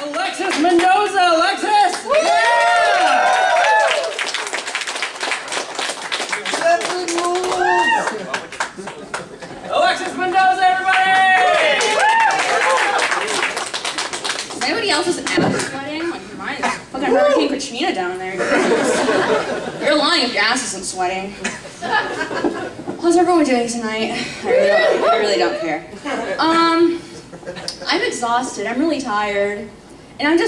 Alexis Mendoza! Alexis! Yeah! Alexis Mendoza, everybody! Is anybody else's ass sweating? Like mine is fucking Hurricane Katrina down there. You're lying if your ass isn't sweating. How's everyone doing tonight? I really don't care. I'm exhausted. I'm really tired. And I'm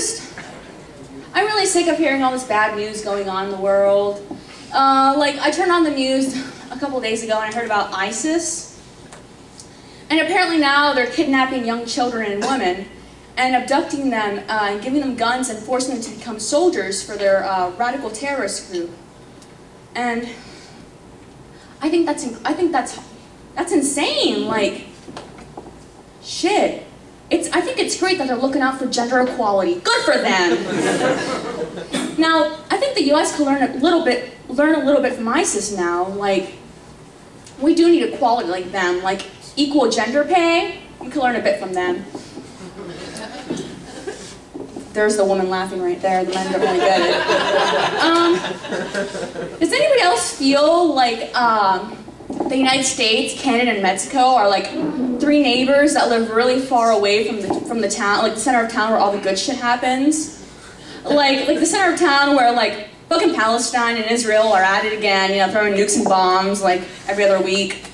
really sick of hearing all this bad news going on in the world. Like, I turned on the news a couple days ago and I heard about ISIS. And apparently now they're kidnapping young children and women and abducting them and giving them guns and forcing them to become soldiers for their radical terrorist group. And I think that's insane. Like, shit. I think it's great that they're looking out for gender equality. Good for them. Now, I think the U.S. could learn a little bit from ISIS now. Like, we do need equality like them, like equal gender pay. We could learn a bit from them. There's the woman laughing right there. The men don't really get it. Does anybody else feel like the United States, Canada, and Mexico are like three neighbors that live really far away from the town, like the center of town where all the good shit happens? Like the center of town where like fucking Palestine and Israel are at it again, you know, throwing nukes and bombs like every other week.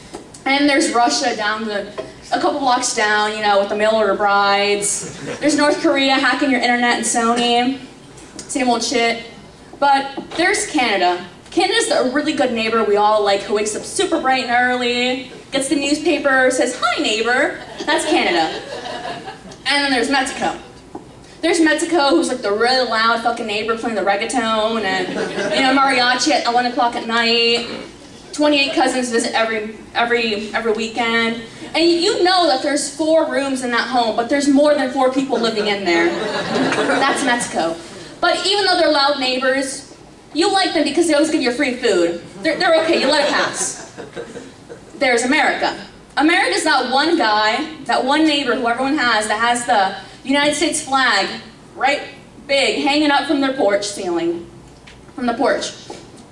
And there's Russia down a couple blocks down, you know, with the mail order brides. There's North Korea hacking your internet and Sony. Same old shit. But there's Canada. Canada's a really good neighbor we all like, who wakes up super bright and early, gets the newspaper, says, "Hi, neighbor." That's Canada. And then there's Mexico. There's Mexico, who's like the really loud fucking neighbor playing the reggaeton and, you know, mariachi at 1 o'clock at night. 28 cousins visit every weekend. And you know that there's 4 rooms in that home, but there's more than 4 people living in there. That's Mexico. But even though they're loud neighbors, you like them because they always give you free food. They're okay, you let it pass. There's America. America's that one guy, that one neighbor who everyone has, that has the United States flag right big, hanging up from their porch ceiling. From the porch.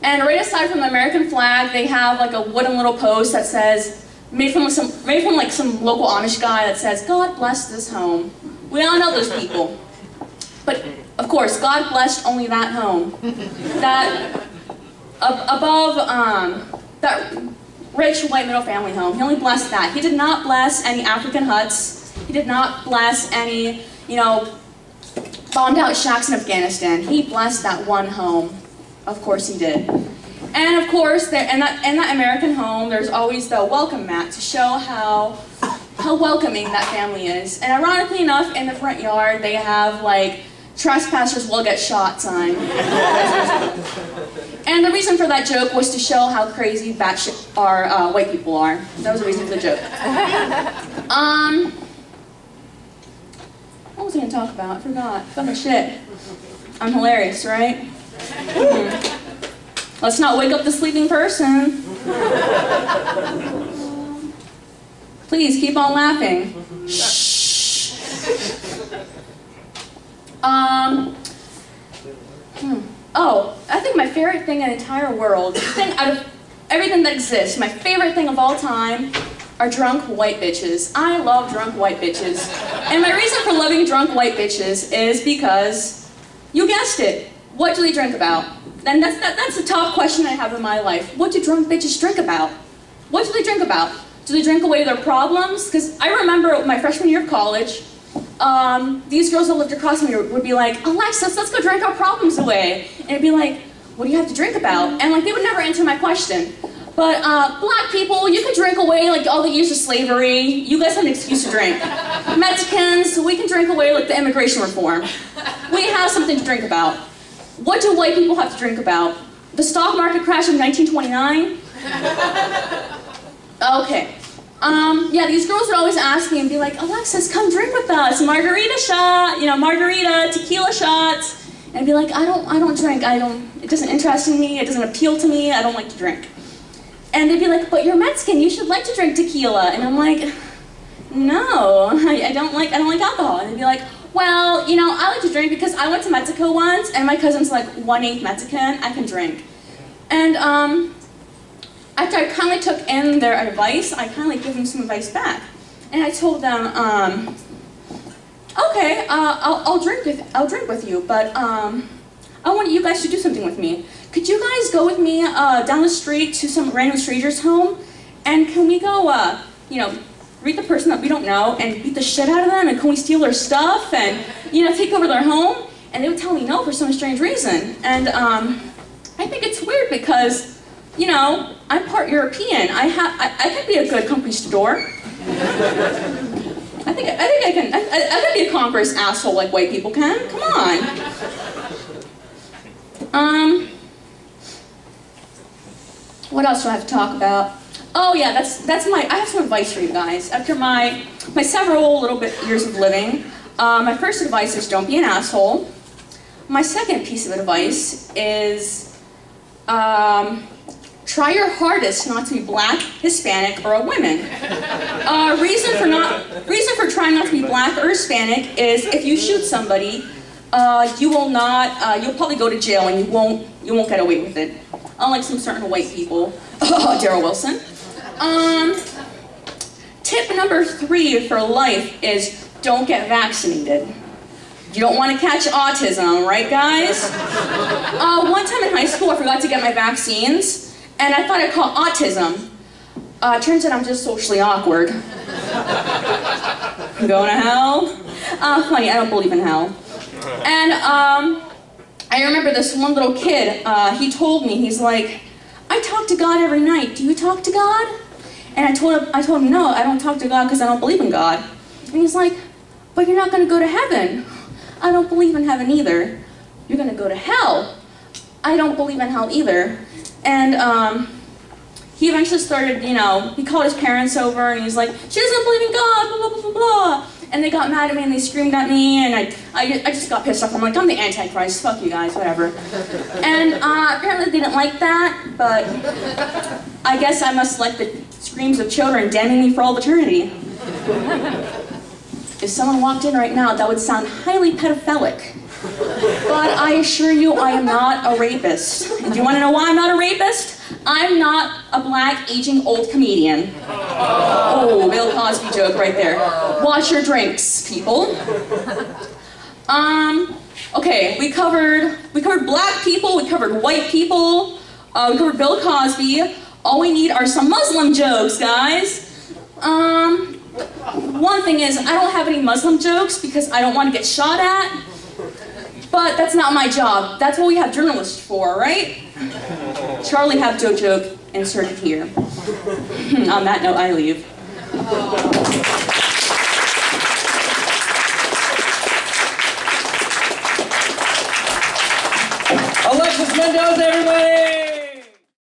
And right aside from the American flag, they have like a wooden little post that says, made from some local Amish guy that says, "God bless this home." We all know those people. But of course, God blessed only that home. That above that rich white middle family home. He only blessed that. He did not bless any African huts. He did not bless any, you know, bombed out shacks in Afghanistan. He blessed that one home. Of course he did. And of course, in that American home, there's always the welcome mat to show how welcoming that family is. And ironically enough, in the front yard, they have like, "Trespassers will get shot" sign. And the reason for that joke was to show how crazy batshit our white people are. That was the reason for the joke. What was I going to talk about? I forgot. Fucking shit. I'm hilarious, right? Let's not wake up the sleeping person. Please keep on laughing. Shh. Oh, I think my favorite thing in the entire world, out of everything that exists, my favorite thing of all time are drunk white bitches. I love drunk white bitches. And my reason for loving drunk white bitches is because, you guessed it, what do they drink about? And that's the top question I have in my life. What do drunk bitches drink about? What do they drink about? Do they drink away their problems? Because I remember my freshman year of college, these girls that lived across from me would be like, "Alexis, let's go drink our problems away." And it'd be like, "What do you have to drink about?" And like, they would never answer my question. But black people, you can drink away like all the years of slavery. You guys have an excuse to drink. Mexicans, we can drink away like the immigration reform. We have something to drink about. What do white people have to drink about? The stock market crash of 1929? Okay. Yeah, these girls would always ask me and be like, "Alexis, come drink with us. Margarita shot, you know, margarita, tequila shots." And I'd be like, I don't drink. It doesn't interest me. It doesn't appeal to me. I don't like to drink. And they'd be like, "But you're Mexican. You should like to drink tequila." And I'm like, "No, I don't like alcohol." And they'd be like, well, you know, I like to drink because I went to Mexico once, and my cousin's like 1/8 Mexican. I can drink. And after I kindly took in their advice, I kindly gave them some advice back. And I told them, okay, I'll drink with you, but I want you guys to do something with me. Could you guys go with me down the street to some random stranger's home, and can we go, you know, greet the person that we don't know and beat the shit out of them, and can we steal their stuff and, you know, take over their home? And they would tell me no for some strange reason. And I think it's weird because, you know, I'm part European. I could be a good conquistador. I think I can be a conqueror's asshole like white people can. Come on. What else do I have to talk about? Oh yeah, I have some advice for you guys. After my several little bit years of living, my first advice is don't be an asshole. My second piece of advice is try your hardest not to be black, Hispanic, or a woman. Reason for trying not to be black or Hispanic is if you shoot somebody, you'll probably go to jail and you won't get away with it. Unlike some certain white people. Daryl Wilson. Tip number 3 for life is don't get vaccinated. You don't want to catch autism, right guys? One time in high school I forgot to get my vaccines, and I thought I caught autism. Turns out I'm just socially awkward. I'm going to hell? Funny, I don't believe in hell. And I remember this one little kid, he told me, he's like, I talk to God every night. Do you talk to God? And I told him, no, I don't talk to God because I don't believe in God. And he's like, but you're not going to go to heaven. I don't believe in heaven either. You're going to go to hell. I don't believe in hell either. And he eventually started, you know, he called his parents over and he's like, she doesn't believe in God, blah, blah, blah, blah, blah. And they got mad at me and they screamed at me, and I just got pissed off. I'm like, I'm the Antichrist, fuck you guys, whatever. And apparently they didn't like that, but I guess I must like the screams of children damning me for all eternity. If someone walked in right now, that would sound highly pedophilic. But I assure you, I am not a rapist. And do you want to know why I'm not a rapist? I'm not a black, aging, old comedian. Oh, Bill Cosby joke right there. Watch your drinks, people. Okay, we covered black people, we covered white people, we covered Bill Cosby. All we need are some Muslim jokes, guys. One thing is, I don't have any Muslim jokes because I don't want to get shot at. But that's not my job. That's what we have journalists for, right? Charlie Hebdo joke inserted here. On that note, I leave. Alexis Mendoza, everybody!